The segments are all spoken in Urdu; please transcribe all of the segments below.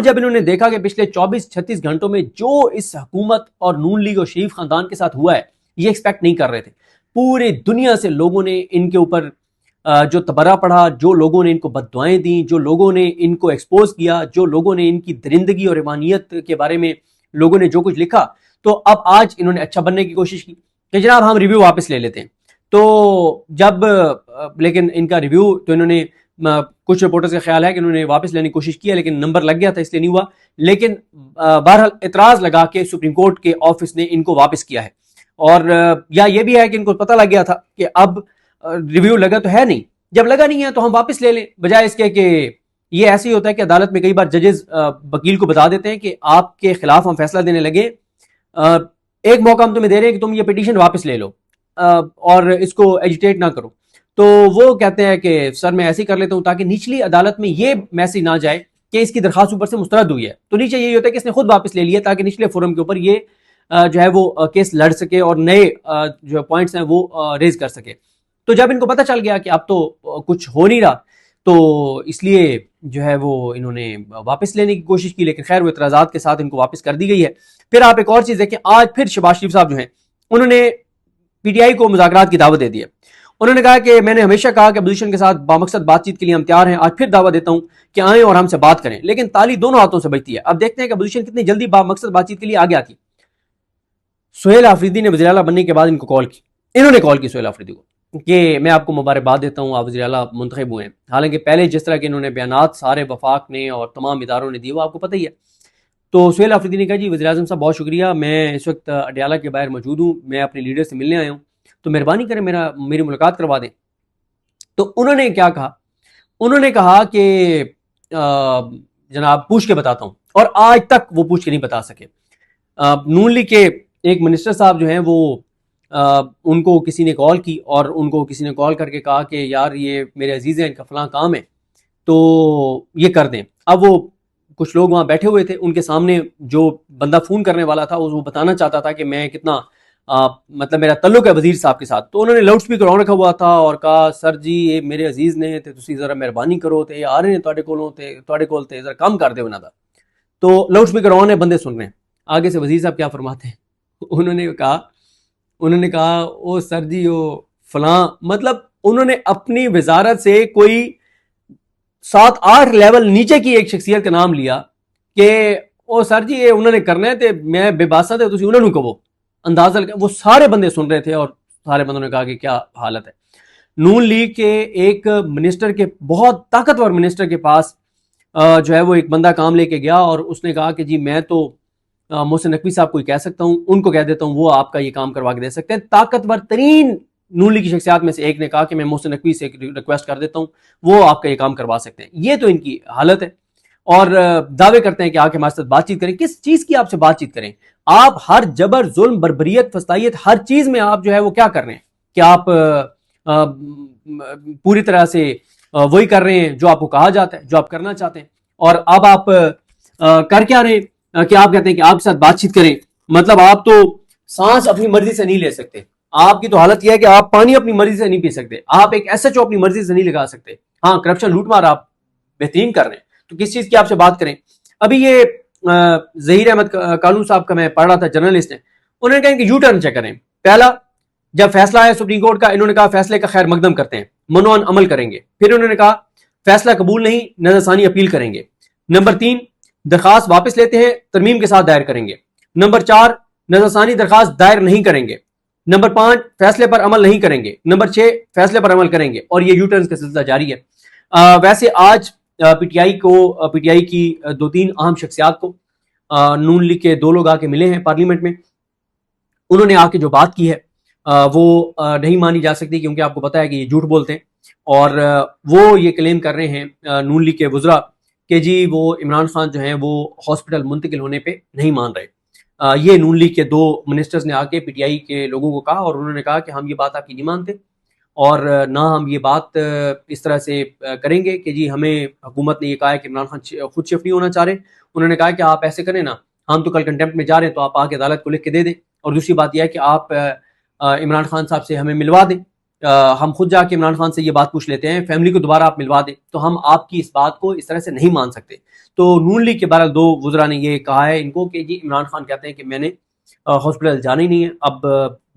جب انہوں نے دیکھا کہ پچھلے 24-36 گھنٹوں میں جو اس حکومت اور نون لیگ اور شریف خاندان کے ساتھ ہوا ہے یہ ایکسپیکٹ نہیں کر رہے تھے. پورے دنیا سے لوگوں نے ان کے اوپر جو تبرہ پڑھا، جو لوگوں نے ان کو بد دعائیں دیں، جو لوگوں نے ان کو ایکسپوز کیا، جو لوگوں نے ان کی درندگی اور ایمانیت کے بارے میں لوگوں نے جو کچھ لکھا، تو اب آج انہوں نے اچھا بننے کی کوشش کی کہ جناب ہم ریویو واپس لے لیتے ہیں. تو جب لیکن ان کا ریویو تو انہوں نے کچھ رپورٹرز کا خیال ہے کہ انہوں نے واپس لینے کی کوشش کیا لیکن نمبر لگ گیا تھا اس لیے نہیں ہوا. لیکن بہرحال اعتراض لگا کے سپریم کورٹ کے آفس نے ان کو واپس کیا ہے. اور یا یہ بھی ہے کہ ان کو پتہ لگ گیا تھا کہ اب ریویو لگا تو ہے نہیں، جب لگا نہیں ہے تو ہم واپس لے لیں، بجائے اس کے کہ یہ ایسے ہی ہوتا ہے کہ عدالت میں کئی بار ججز وکیل کو بتا دیتے ہیں کہ آپ کے خلاف ہم فیصلہ دینے لگے، ایک موقع ہم تمہیں دے رہے ہیں کہ تم یہ پٹیشن واپس لے لو اور اس کو ایجیٹیٹ نہ کرو. تو وہ کہتے ہیں کہ سر میں ایسے ہی کر لیتا ہوں تاکہ نچلی عدالت میں یہ میسج نہ جائے کہ اس کی درخواست اوپر سے مسترد ہوئی ہے. تو نیچے یہی ہوتا ہے کہ اس نے خود واپس لے لیا تاکہ نچلے فورم کے اوپر یہ جو ہے وہ کیس لڑ سکے اور نئے جو پوائنٹس ہیں وہ ریز کر سکے. تو جب ان کو پتہ چل گیا کہ اب تو کچھ ہو نہیں رہا تو اس لیے جو ہے وہ انہوں نے واپس لینے کی کوشش کی، لیکن خیر وہ اعتراضات کے ساتھ ان کو واپس کر دی گئی ہے. پھر آپ ایک اور چیز دیکھیں، آج پھر شہباز شریف صاحب جو ہیں انہوں نے پی ٹی آئی کو مذاکرات کی دعوت دے دی ہے. انہوں نے کہا کہ میں نے ہمیشہ کہا کہ اپوزیشن کے ساتھ بامقصد بات چیت کے لیے ہم تیار ہیں، آج پھر دعوت دیتا ہوں کہ آئیں اور ہم سے بات کریں، لیکن تالی دونوں ہاتھوں سے بجتی ہے. اب دیکھتے ہیں کہ اپوزیشن کتنی جلدی بامقصد بات چیت کے لیے آگے آتی. سہیل آفریدی نے وزیر اعلیٰ بننے کے بعد ان کو کال کی، انہوں نے کال کی سہیل آفریدی کو کہ میں آپ کو مبارکباد دیتا ہوں، آپ وزیر اعلیٰ منتخب ہوئے ہیں. حالانکہ پہلے جس طرح کے انہوں نے بیانات سارے وفاق نے اور تمام اداروں نے دیے وہ آپ کو پتہ ہی ہے. تو سہیل آفریدی نے کہا جی وزیر اعظم صاحب بہت شکریہ، میں اس وقت اڈیالہ کے باہر موجود ہوں، میں اپنے لیڈر سے ملنے آیا ہوں، تو مہربانی کریں میری ملاقات کروا دیں. تو انہوں نے کیا کہا، انہوں نے کہا کہ جناب پوچھ کے بتاتا ہوں، اور آج تک وہ پوچھ کے نہیں بتا سکے. نون لیگ کے ایک منسٹر صاحب جو ہیں وہ ان کو کسی نے کال کی اور ان کو کسی نے کال کر کے کہا کہ یار یہ میرے عزیز ہیں، ان کا فلاں کام ہے تو یہ کر دیں. اب وہ کچھ لوگ وہاں بیٹھے ہوئے تھے، ان کے سامنے جو بندہ فون کرنے والا تھا وہ بتانا چاہتا تھا کہ میں کتنا مطلب میرا تعلق ہے وزیر صاحب کے ساتھ. تو انہوں نے لاؤڈ سپیکر آن رکھا ہوا تھا اور کہا سر جی یہ میرے عزیز نے تے تسی ذرا مہربانی کرو تے آ رہے ہیں تواڈے کول تے ذرا کام کر دے انہاں دا. تو لاؤڈ سپیکر آن ہے، بندے سن رہے ہیں، آگے سے وزیر صاحب کیا فرماتے ہیں، انہوں نے کہا او سر جی او فلاں، مطلب انہوں نے اپنی وزارت سے کوئی 7-8 لیول نیچے کی ایک شخصیت کا نام لیا کہ او سر جی یہ انہوں نے کرنا ہے تے میں بے باسا تے تسی انہوں نے کہو. اندازہ لگا، وہ سارے بندے سن رہے تھے اور سارے بندوں نے کہا کہ کیا حالت ہے. نون لیگ کے ایک منسٹر کے، بہت طاقتور منسٹر کے پاس جو ہے وہ ایک بندہ کام لے کے گیا اور اس نے کہا کہ جی میں تو محسن نقوی صاحب کو ہی کہہ سکتا ہوں، ان کو کہہ دیتا ہوں وہ آپ کا یہ کام کروا کے دے سکتے ہیں. طاقتور ترین نون لیگ کی شخصیات میں سے ایک نے کہا کہ میں محسن نقوی سے ریکویسٹ کر دیتا ہوں، وہ آپ کا یہ کام کروا سکتے ہیں. یہ تو ان کی حالت ہے اور دعوے کرتے ہیں کہ آ کے ہمارے ساتھ بات چیت کریں. کس چیز کی آپ سے بات چیت کریں؟ آپ ہر جبر، ظلم، بربریت، فسطائیت، ہر چیز میں آپ جو ہے وہ کیا کر رہے ہیں کہ آپ پوری طرح سے وہی کر رہے ہیں جو آپ کو کہا جاتا ہے، جو آپ کرنا چاہتے ہیں. اور اب آپ کر کیا رہے ہیں کہ آپ کہتے ہیں کہ آپ کے ساتھ بات چیت کریں. مطلب آپ تو سانس اپنی مرضی سے نہیں لے سکتے، آپ کی تو حالت یہ ہے کہ آپ پانی اپنی مرضی سے نہیں پی سکتے، آپ ایک ایس ایچ او اپنی مرضی سے نہیں لگا سکتے. ہاں کرپشن لوٹ مار آپ بہترین کر رہے ہیں، تو کس چیز کی آپ سے بات کریں؟ ابھی یہ ظہیر احمد کالون صاحب کا میں پڑھ رہا تھا، جرنلسٹ ہیں، انہوں نے کہا کہ یو ٹرن چیک کریں. پہلا، جب فیصلہ آیا سپریم کورٹ کا، انہوں نے کہا فیصلے کا خیر مقدم کرتے ہیں، منوان عمل کریں گے. پھر انہوں نے کہا فیصلہ قبول نہیں، نظر ثانی اپیل کریں گے. نمبر 3، درخواست واپس لیتے ہیں، ترمیم کے ساتھ دائر کریں گے. نمبر 4، نظر ثانی درخواست دائر نہیں کریں گے. نمبر 5، فیصلے پر عمل نہیں کریں گے. نمبر 6، فیصلے پر عمل کریں گے. اور یہ یو ٹرنز کا سلسلہ جاری ہے. ویسے آج پی ٹی آئی کی 2-3 اہم شخصیات کو نون لیگ کے 2 لوگ آ کے ملے ہیں پارلیمنٹ میں. انہوں نے آ کے جو بات کی ہے وہ نہیں مانی جا سکتی، کیونکہ آپ کو پتا ہے کہ یہ جھوٹ بولتے ہیں اور وہ یہ کلیم کر رہے ہیں نون لیگ کے وزراء کہ جی وہ عمران خان جو ہیں وہ ہاسپٹل منتقل ہونے پہ نہیں مان رہے. یہ نون لیگ کے 2 منسٹرز نے آ کے پی ٹی آئی کے لوگوں کو کہا اور انہوں نے کہا کہ ہم یہ بات آپ کی نہیں مانتے اور نہ ہم یہ بات اس طرح سے کریں گے کہ جی ہمیں حکومت نے یہ کہا ہے کہ عمران خان خود شفٹ نہیں ہونا چاہ رہے. انہوں نے کہا کہ آپ ایسے کریں نا، ہم تو کل کنٹمپٹ میں جا رہے ہیں تو آپ آ کے عدالت کو لکھ کے دے دیں، اور دوسری بات یہ ہے کہ آپ عمران خان صاحب سے ہمیں ملوا دیں. ہم خود جا کے عمران خان سے یہ بات پوچھ لیتے ہیں, فیملی کو دوبارہ آپ ملوا دیں, تو ہم آپ کی اس بات کو اس طرح سے نہیں مان سکتے. تو نون لیگ کے بہرحال 2 وزراء نے یہ کہا ہے ان کو کہ جی عمران خان کہتے ہیں کہ میں نے ہاسپٹل جانا ہی نہیں ہے. اب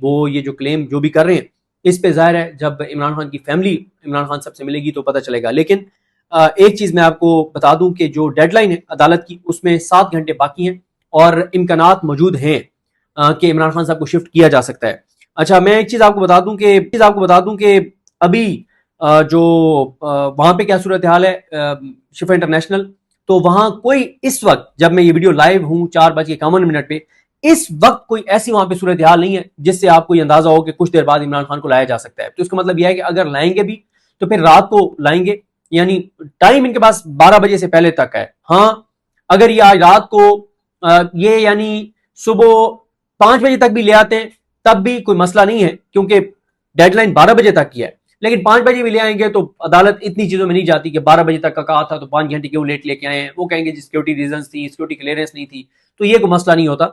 وہ یہ جو کلیم جو بھی کر رہے ہیں اس پہ ظاہر ہے جب عمران خان کی فیملی عمران خان صاحب سے ملے گی تو پتہ چلے گا. لیکن ایک چیز میں آپ کو بتا دوں کہ جو ڈیڈ لائن ہے عدالت کی اس میں 7 گھنٹے باقی ہیں اور امکانات موجود ہیں کہ عمران خان صاحب کو شفٹ کیا جا سکتا ہے. اچھا, میں ایک چیز آپ کو بتا دوں کہ ابھی جو وہاں پہ کیا صورتحال ہے شفا انٹرنیشنل, تو وہاں کوئی اس وقت جب میں یہ ویڈیو لائیو ہوں 4:51 پہ, اس وقت کوئی ایسی وہاں پہ صورتحال نہیں ہے جس سے آپ کو یہ اندازہ ہو کہ کچھ دیر بعد عمران خان کو لایا جا سکتا ہے. تو اس کا مطلب یہ ہے کہ اگر لائیں گے بھی تو پھر رات کو لائیں گے, یعنی ٹائم ان کے پاس 12 بجے سے پہلے تک ہے. ہاں, اگر یہ آج رات کو یہ یعنی صبح 5 بجے تک بھی لے آتے ہیں تب بھی کوئی مسئلہ نہیں ہے, کیونکہ ڈیڈ لائن 12 بجے تک کی ہے. لیکن 5 بجے بھی لے آئیں گے تو عدالت اتنی چیزوں میں نہیں جاتی کہ 12 بجے تک کا کہا تھا تو 5 گھنٹے کیوں لیٹ لے کے آئے ہیں. وہ کہیں گے جی سیکورٹی ریزنز تھی, سیکورٹی کلیئرنس نہیں تھی, تو یہ کوئی مسئلہ نہیں ہوتا.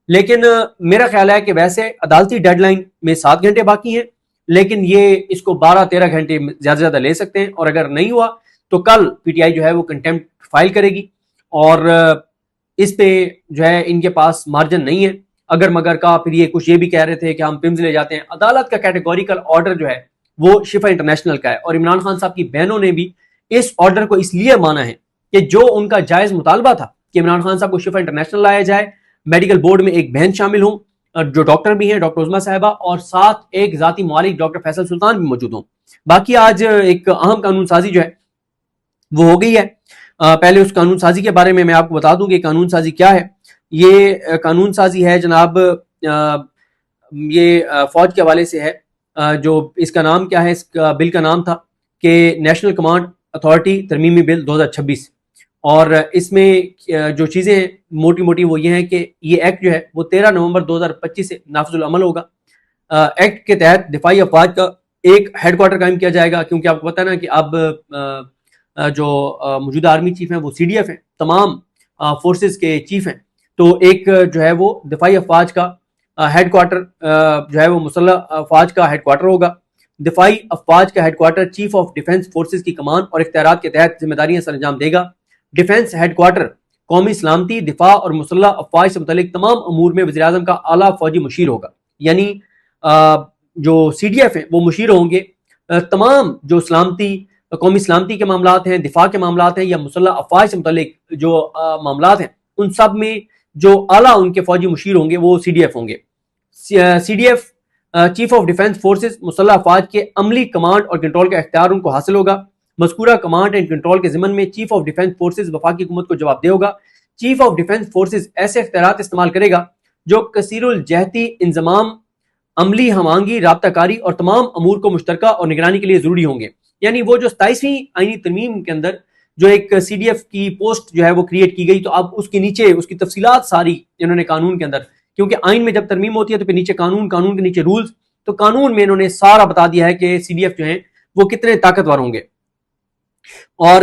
لیکن میرا خیال ہے کہ ویسے عدالتی ڈیڈ لائن میں 7 گھنٹے باقی ہیں, لیکن یہ اس کو 12-13 گھنٹے زیادہ سے زیادہ لے سکتے ہیں. اور اگر نہیں ہوا تو کل پی ٹی آئی جو ہے وہ کنٹیمپٹ فائل کرے گی, اور اس پہ جو ہے ان کے پاس مارجن نہیں ہے. اگر مگر کا پھر یہ کچھ یہ بھی کہہ رہے تھے کہ ہم پمز لے جاتے ہیں. عدالت کا کیٹیگوریکل آرڈر جو ہے وہ شفا انٹرنیشنل کا ہے, اور عمران خان صاحب کی بہنوں نے بھی اس آرڈر کو اس لیے مانا ہے کہ جو ان کا جائز مطالبہ تھا کہ عمران خان صاحب کو شفا انٹرنیشنل لایا جائے, میڈیکل بورڈ میں ایک بہن شامل ہوں جو ڈاکٹر بھی ہیں, ڈاکٹر عظمیٰ صاحبہ, اور ساتھ ایک ذاتی معالج ڈاکٹر فیصل سلطان بھی موجود ہوں. باقی آج ایک اہم قانون سازی جو ہے وہ ہو گئی ہے. پہلے اس قانون سازی کے بارے میں آپ کو بتا دوں کہ قانون سازی کیا ہے. یہ قانون سازی ہے جناب, یہ فوج کے حوالے سے ہے. جو اس کا نام کیا ہے, اس کا بل کا نام تھا کہ نیشنل کمانڈ اتھارٹی ترمیمی بل 2026, اور اس میں جو چیزیں موٹی موٹی وہ یہ ہیں کہ یہ ایکٹ جو ہے وہ 13 نومبر 2025 سے نافذ العمل ہوگا. ایکٹ کے تحت دفاعی افواج کا ایک ہیڈ کوارٹر قائم کیا جائے گا, کیونکہ آپ کو پتہ ہے نا کہ اب جو موجودہ آرمی چیف ہیں وہ سی ڈی ایف ہیں, تمام فورسز کے چیف ہیں. تو ایک جو ہے وہ دفاعی افواج کا ہیڈ کوارٹر جو ہے وہ مسلح افواج کا ہیڈ کوارٹر ہوگا. دفاعی افواج کا headquarter chief of defence forces کی کمان اور اختیارات کے تحت ذمہ داریاں سر انجام دے گا. ڈیفنس ہیڈ کوارٹر قومی سلامتی, دفاع اور مسلح افواج سے متعلق تمام امور میں وزیر اعظم کا اعلیٰ فوجی مشیر ہوگا. یعنی جو سی ڈی ایف ہیں وہ مشیر ہوں گے تمام جو سلامتی, قومی سلامتی کے معاملات ہیں, دفاع کے معاملات ہیں, یا مسلح افواج سے متعلق جو معاملات ہیں, ان سب میں جو اعلیٰ ان کے فوجی مشیر ہوں گے وہ سی ڈی ایف ہوں گے. C D F chief of defence forces مسلح افواج کے عملی کمانڈ اور کنٹرول کا اختیار ان کو حاصل ہوگا. مذکورہ کمانڈ اینڈ کنٹرول کے ضمن میں چیف آف ڈیفنس فورسز وفاقی حکومت کو جواب دہ ہوگا. چیف آف ڈیفنس فورسز ایسے اختیارات استعمال کرے گا جو کثیر الجہتی انضمام, عملی ہم آہنگی, رابطہ کاری اور تمام امور کو مشترکہ اور نگرانی کے لیے ضروری ہوں گے. یعنی وہ جو 27ویں آئینی ترمیم کے اندر جو ایک سی ڈی ایف کی پوسٹ جو ہے وہ کریٹ کی گئی, تو اب اس کے نیچے اس کی تفصیلات ساری انہوں نے قانون کے اندر, کیونکہ آئین میں جب ترمیم ہوتی ہے تو پھر نیچے قانون, قانون کے نیچے رولز, تو قانون میں انہوں نے سارا بتا دیا ہے کہ سی ڈی ایف جو ہیں وہ کتنے طاقتور ہوں گے. اور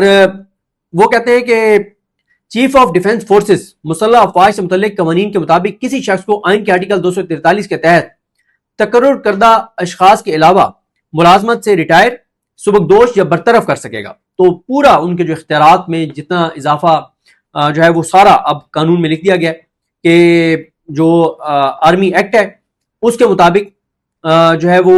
وہ کہتے ہیں کہ چیف آف ڈیفنس فورسز مسلح افواج سے متعلق قوانین کے مطابق کسی شخص کو آئین کے آرٹیکل 243 کے تحت تقرر کردہ اشخاص کے علاوہ ملازمت سے ریٹائر, سبکدوش یا برطرف کر سکے گا. تو پورا ان کے جو اختیارات میں جتنا اضافہ جو ہے وہ سارا اب قانون میں لکھ دیا گیا کہ جو آرمی ایکٹ ہے اس کے مطابق جو ہے وہ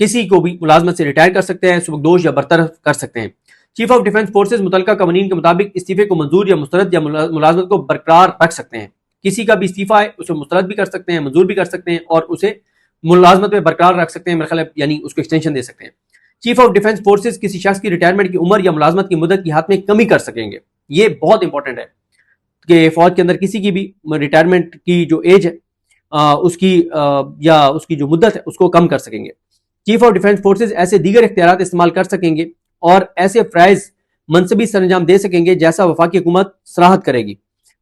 کسی کو بھی ملازمت سے ریٹائر کر سکتے ہیں, سبکدوش یا برطرف کر سکتے ہیں. چیف آف ڈیفنس فورسز متعلقہ قوانین کے مطابق استعفے کو منظور یا مسترد یا ملازمت کو برقرار رکھ سکتے ہیں. کسی کا بھی استعفیٰ ہے اسے مسترد بھی کر سکتے ہیں, منظور بھی کر سکتے ہیں, اور اسے ملازمت میں برقرار رکھ سکتے ہیں, میرا خیال ہے یعنی اس کو ایکسٹینشن دے سکتے ہیں. چیف آف ڈیفنس فورسز کسی شخص کی ریٹائرمنٹ کی عمر یا ملازمت کی مدت کی حد میں کمی کر سکیں گے. یہ بہت امپورٹنٹ ہے کہ فوج کے اندر کسی کی بھی ریٹائرمنٹ کی جو ایج ہے اس کی یا اس کی جو مدت ہے اس کو کم کر سکیں گے. چیف آف ڈیفنس فورسز ایسے دیگر اختیارات استعمال کر سکیں گے اور ایسے فرائض منصبی سر انجام دے سکیں گے جیسا وفاقی حکومت صلاحت کرے گی.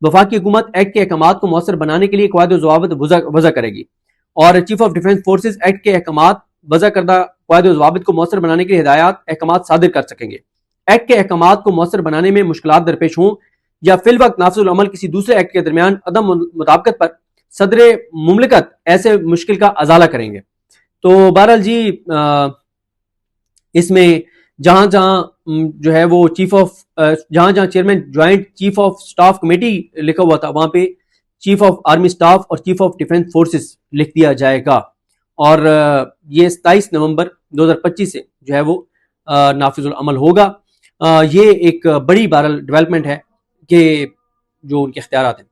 وفاقی حکومت ایکٹ کے احکامات کو مؤثر بنانے کے لیے قواعد و ضوابط وضع کرے گی, اور chief of defence forces act کے احکامات وضع کردہ قواعد و ضوابط کو مؤثر بنانے کے لیے ہدایات احکامات صادر کر سکیں گے. ایکٹ کے احکامات کو مؤثر بنانے میں مشکلات درپیش ہوں یا فی الوقت نافذ العمل کسی دوسرے ایکٹ کے درمیان عدم مطابقت پر صدر مملکت ایسے مشکل کا ازالہ کریں گے. تو بہرحال جی اس میں جہاں جہاں جو ہے وہ جہاں جہاں chairman joint chief of staff committee لکھا ہوا تھا وہاں پہ چیف آف آرمی سٹاف اور چیف آف ڈیفنس فورسز لکھ دیا جائے گا، اور یہ 27 نومبر 2025 سے جو ہے وہ نافذ العمل ہوگا۔ یہ ایک بڑی بہرحال ڈیولپمنٹ ہے کہ جو ان کے اختیارات ہیں۔